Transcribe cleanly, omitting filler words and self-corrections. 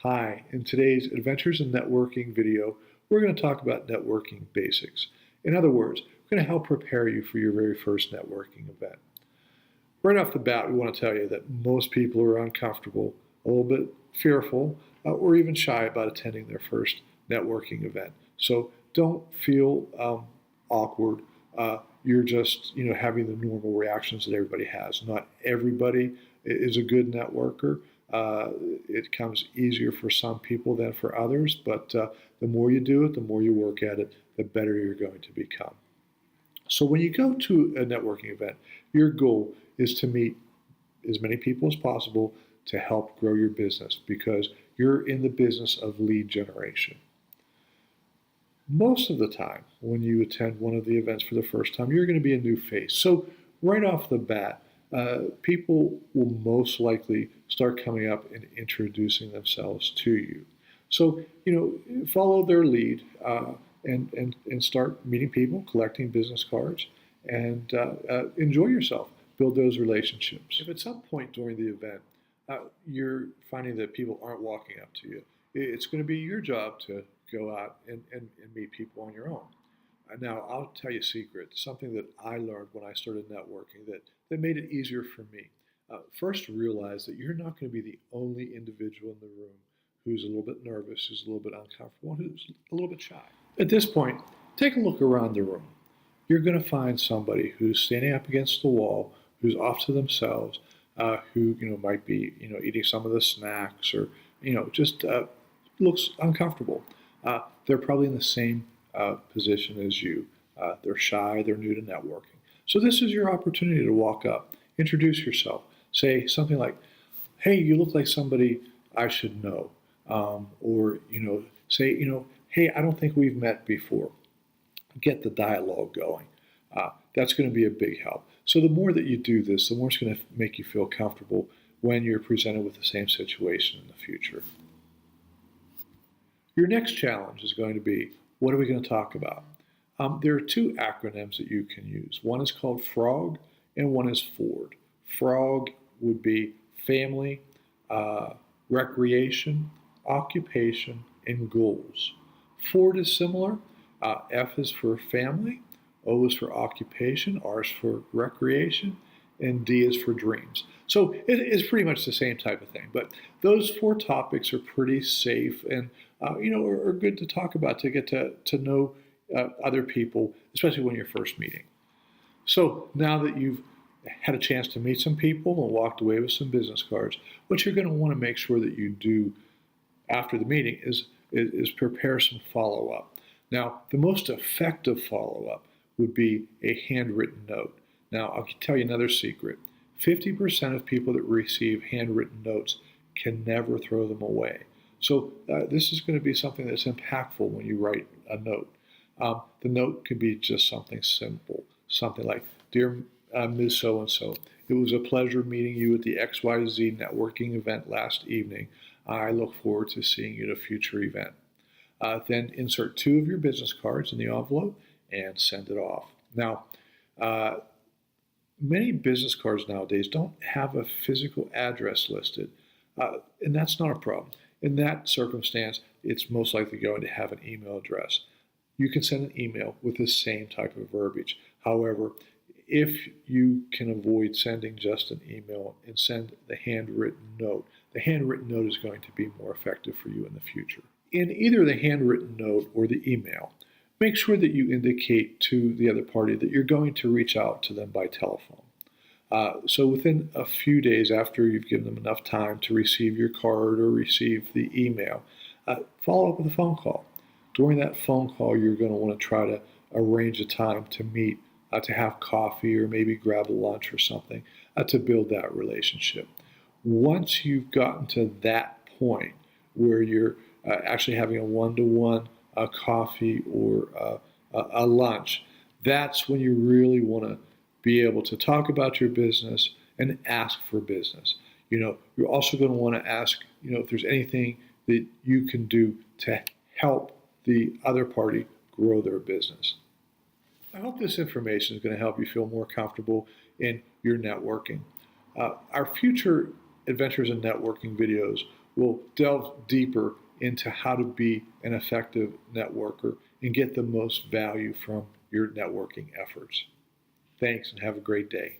Hi, in today's Adventures in Networking video, we're going to talk about networking basics. In other words, we're going to help prepare you for your very first networking event. Right off the bat, we want to tell you that most people are uncomfortable, a little bit fearful, or even shy about attending their first networking event. So don't feel awkward. You're just having the normal reactions that everybody has. Not everybody is a good networker. It comes easier for some people than for others, but the more you do it, the more you work at it, the better you're going to become. So when you go to a networking event, your goal is to meet as many people as possible to help grow your business because you're in the business of lead generation. Most of the time, when you attend one of the events for the first time, you're going to be a new face. So right off the bat, people will most likely start coming up and introducing themselves to you. So, follow their lead and start meeting people, collecting business cards, and enjoy yourself. Build those relationships. If at some point during the event you're finding that people aren't walking up to you, it's going to be your job to go out and meet people on your own. Now, I'll tell you a secret, something that I learned when I started networking that made it easier for me. First, realize that you're not going to be the only individual in the room who's a little bit nervous, who's a little bit uncomfortable, who's a little bit shy. At this point, take a look around the room. You're going to find somebody who's standing up against the wall, who's off to themselves, who might be eating some of the snacks or just looks uncomfortable. They're probably in the same position as you. They're shy, they're new to networking. So this is your opportunity to walk up, introduce yourself, say something like, "Hey, you look like somebody I should know," or say, "Hey, I don't think we've met before." Get the dialogue going. That's going to be a big help. So the more that you do this, the more it's going to make you feel comfortable when you're presented with the same situation in the future. Your next challenge is going to be, what are we going to talk about? There are two acronyms that you can use. One is called FROG and one is FORD. FROG would be family, recreation, occupation, and goals. FORD is similar. F is for family, O is for occupation, R is for recreation, and D is for dreams. So it is pretty much the same type of thing. But those four topics are pretty safe and are good to talk about to get to know other people, especially when you're first meeting. So now that you've had a chance to meet some people and walked away with some business cards, what you're going to want to make sure that you do after the meeting is prepare some follow-up. Now, the most effective follow-up would be a handwritten note. Now, I'll tell you another secret. 50% of people that receive handwritten notes can never throw them away. So this is going to be something that's impactful when you write a note. The note could be just something simple, something like, "Dear Ms. So-and-so, it was a pleasure meeting you at the XYZ networking event last evening. I look forward to seeing you at a future event." Then insert two of your business cards in the envelope and send it off. Now, many business cards nowadays don't have a physical address listed, and that's not a problem. In that circumstance, it's most likely going to have an email address. You can send an email with the same type of verbiage. However, if you can avoid sending just an email and send the handwritten note is going to be more effective for you in the future. In either the handwritten note or the email, make sure that you indicate to the other party that you're going to reach out to them by telephone. So within a few days after you've given them enough time to receive your card or receive the email, follow up with a phone call. During that phone call, you're going to want to try to arrange a time to meet, to have coffee or maybe grab a lunch or something to build that relationship. Once you've gotten to that point where you're actually having a one-to-one coffee or a lunch, that's when you really want to be able to talk about your business and ask for business. You're also going to want to ask, if there's anything that you can do to help the other party grow their business. I hope this information is going to help you feel more comfortable in your networking. Our future Adventures in Networking videos we'll delve deeper into how to be an effective networker and get the most value from your networking efforts. Thanks and have a great day.